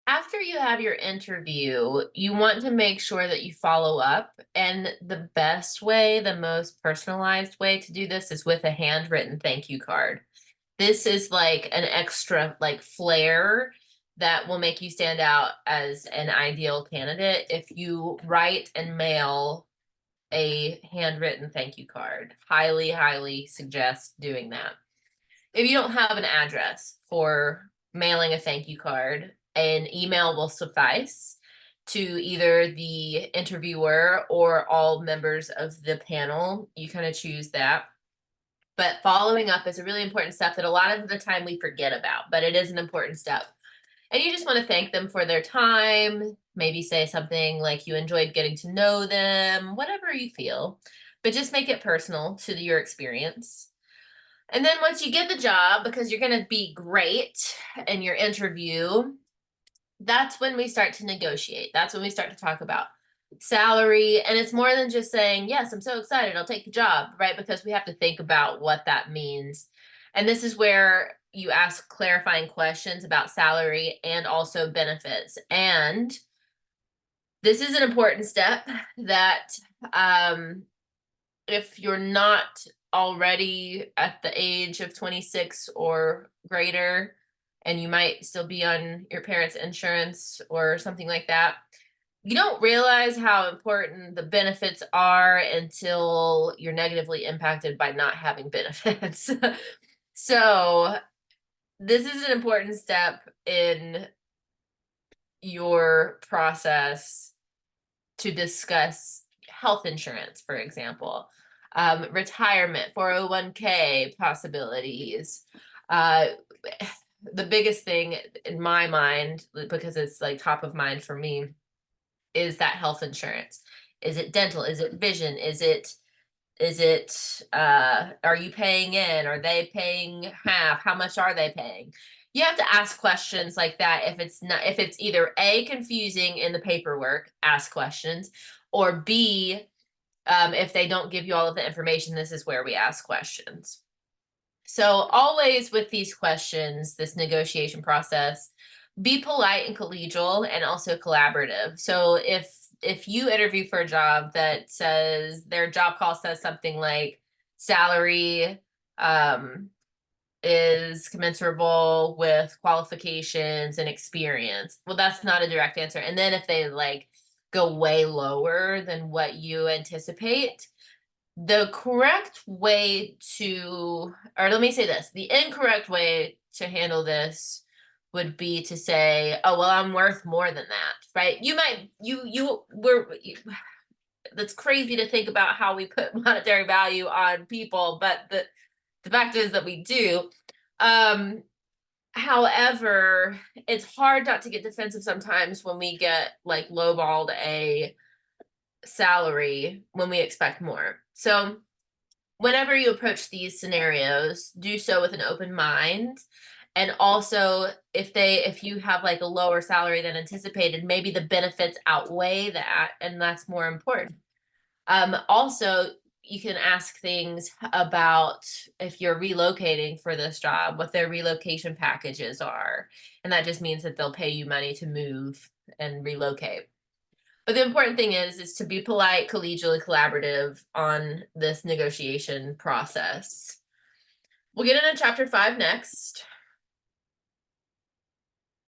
After you have your interview, you want to make sure that you follow up. And the best way, the most personalized way to do this is with a handwritten thank you card. This is like an extra like flair that will make you stand out as an ideal candidate if you write and mail a handwritten thank you card. Highly, highly suggest doing that. If you don't have an address for mailing a thank you card, an email will suffice to either the interviewer or all members of the panel. You kind of choose that. But following up is a really important step that a lot of the time we forget about, but it is an important step. And you just want to thank them for their time, maybe say something like you enjoyed getting to know them, whatever you feel, but just make it personal to your experience. And then once you get the job, because you're going to be great in your interview, that's when we start to negotiate. That's when we start to talk about salary. And it's more than just saying, yes, I'm so excited, I'll take the job, right? Because we have to think about what that means. And this is where you ask clarifying questions about salary and also benefits. And this is an important step that if you're not already at the age of 26 or greater, and you might still be on your parents' insurance or something like that, you don't realize how important the benefits are until you're negatively impacted by not having benefits. So, this is an important step in your process to discuss health insurance, for example, retirement, 401k possibilities. Uh, the biggest thing in my mind, because it's like top of mind for me, is that health insurance. Is it dental? Is it vision? Is it are you paying in? Are they paying half? How much are they paying? You have to ask questions like that. If it's either A, confusing in the paperwork, ask questions, or B, if they don't give you all of the information, this is where we ask questions. So always with these questions, this negotiation process, be polite and collegial and also collaborative. So if you interview for a job that says their job call says something like salary is commensurable with qualifications and experience, well, that's not a direct answer. And then if they like go way lower than what you anticipate, the correct way to, or let me say this, the incorrect way to handle this would be to say, oh, well, I'm worth more than that, right? You might, that's crazy to think about how we put monetary value on people, but the fact is that we do. However, it's hard not to get defensive sometimes when we get like lowballed a salary when we expect more. So whenever you approach these scenarios, do so with an open mind. And also, if you have like a lower salary than anticipated, maybe the benefits outweigh that, and that's more important. Also, you can ask things about if you're relocating for this job, what their relocation packages are. And that just means that they'll pay you money to move and relocate. But the important thing is to be polite, collegial, and collaborative on this negotiation process. We'll get into chapter 5 next.